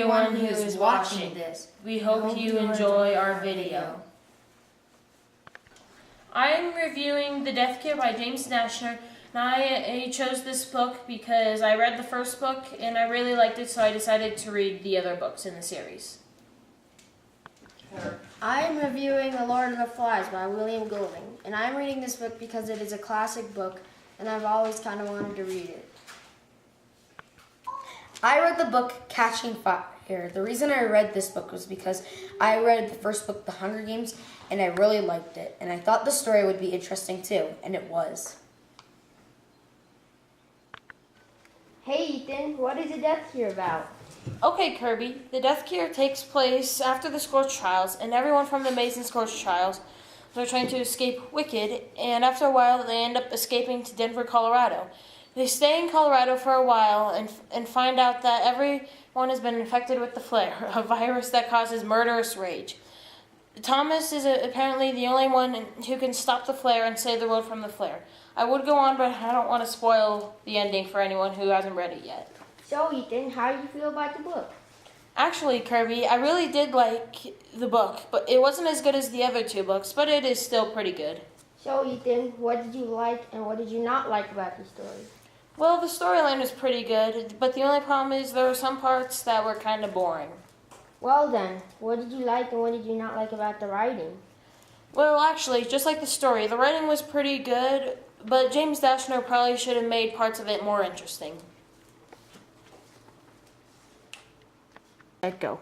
everyone who is watching this. We hope you enjoy our video. I'm reviewing The Death Cure by James Dashner, and I chose this book because I read the first book and I really liked it, so I decided to read the other books in the series. I'm reviewing The Lord of the Flies by William Golding, and I'm reading this book because it is a classic book, and I've always kind of wanted to read it. I read the book Catching Fire. The reason I read this book was because I read the first book, The Hunger Games, and I really liked it. And I thought the story would be interesting too, and it was. Hey Ethan, what is The Death Cure about? Okay, Kirby, The Death Cure takes place after the Scorched Trials, and everyone from the Maze and Scorched Trials are trying to escape Wicked, and after a while they end up escaping to Denver, Colorado. They stay in Colorado for a while and find out that everyone has been infected with the flare, a virus that causes murderous rage. Thomas is apparently the only one who can stop the flare and save the world from the flare. I would go on, but I don't want to spoil the ending for anyone who hasn't read it yet. So Ethan, how do you feel about the book? Actually, Kirby, I really did like the book, but it wasn't as good as the other two books, but it is still pretty good. So Ethan, what did you like and what did you not like about the story? Well, the storyline was pretty good, but the only problem is there were some parts that were kind of boring. Well then, what did you like and what did you not like about the writing? Well, actually, just like the story, the writing was pretty good, but James Dashner probably should have made parts of it more interesting. Go.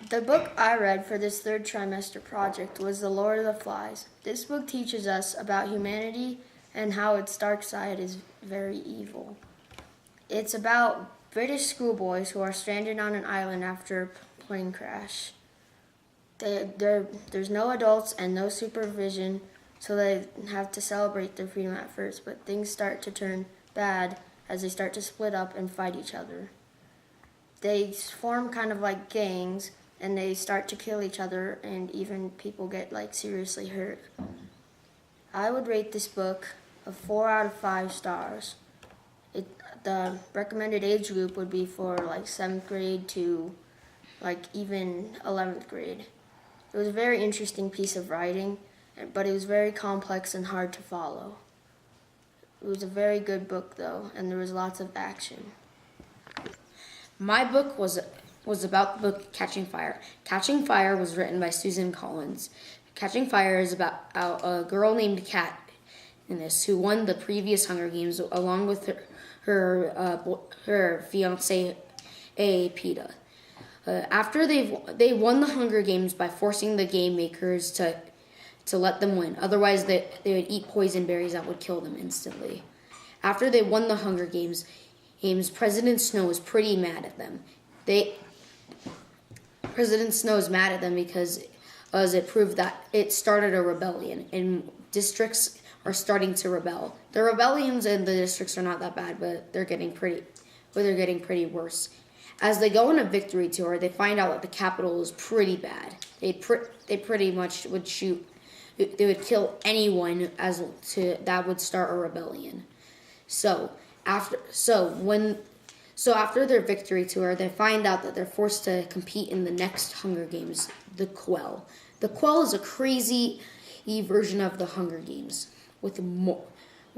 The book I read for this third trimester project was The Lord of the Flies. This book teaches us about humanity and how its dark side is very evil. It's about British schoolboys who are stranded on an island after a plane crash. There's no adults and no supervision, so they have to celebrate their freedom at first, but things start to turn bad as they start to split up and fight each other. They form kind of like gangs, and they start to kill each other, and even people get like seriously hurt. I would rate this book a 4 out of 5 stars. The recommended age group would be for like 7th grade to like even 11th grade. It was a very interesting piece of writing, but it was very complex and hard to follow. It was a very good book though, and there was lots of action. My book was about the book Catching Fire. Catching Fire was written by Susan Collins. Catching Fire is about a girl named Kat in this who won the previous Hunger Games along with her fiance Peeta. After they won the Hunger Games by forcing the game makers to let them win. Otherwise, they would eat poison berries that would kill them instantly. After they won the Hunger Games, President Snow was pretty mad at them. President Snow is mad at them because as it proved that it started a rebellion, and districts are starting to rebel. The rebellions in the districts are not that bad, but they're getting pretty worse. As they go on a victory tour, they find out that the capital is pretty bad. They pretty much would shoot. They would kill anyone that would start a rebellion. So after their victory tour, they find out that they're forced to compete in the next Hunger Games, the Quell. The Quell is a crazy version of the Hunger Games with more.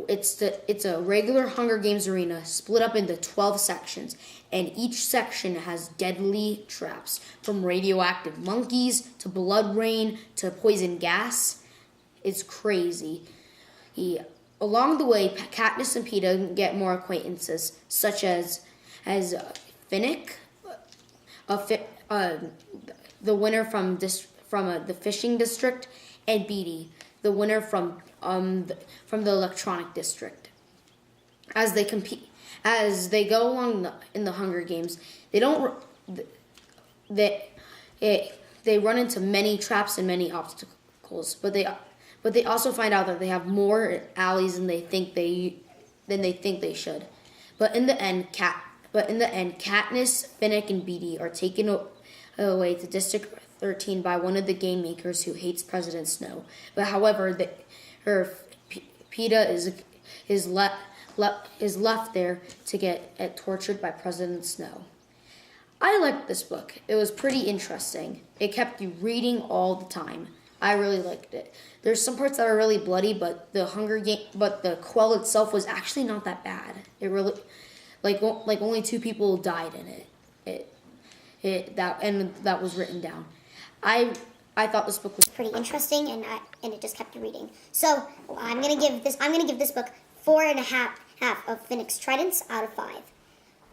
It's a regular Hunger Games arena split up into 12 sections, and each section has deadly traps, from radioactive monkeys to blood rain to poison gas. It's crazy. Along the way, Katniss and Peeta get more acquaintances, such as Finnick, the winner from the fishing district, and Beatty, the winner from the electronic district. As they go along in the Hunger Games, they run into many traps and many obstacles, but they also find out that they have more allies than they think they should. But in the end, Katniss, Finnick, and Beatty are taken away to District 13 by one of the game makers who hates President Snow. But however, Peeta is left there to get tortured by President Snow. I liked this book. It was pretty interesting. It kept you reading all the time. I really liked it. There's some parts that are really bloody, but the quell itself was actually not that bad. It really, like only 2 people died in it. That was written down. I thought this book was pretty interesting, and it just kept you reading. So I'm gonna give this book 4.5 of Phoenix Tridents out of 5.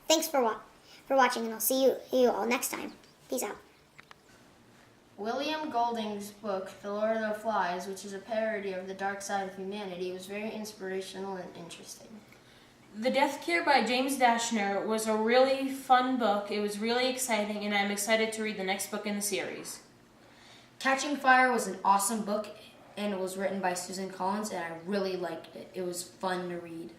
Thanks for watching, and I'll see you all next time. Peace out. William Golding's book, The Lord of the Flies, which is a parody of The Dark Side of Humanity, was very inspirational and interesting. The Death Cure by James Dashner was a really fun book. It was really exciting, and I'm excited to read the next book in the series. Catching Fire was an awesome book, and it was written by Susan Collins, and I really liked it. It was fun to read.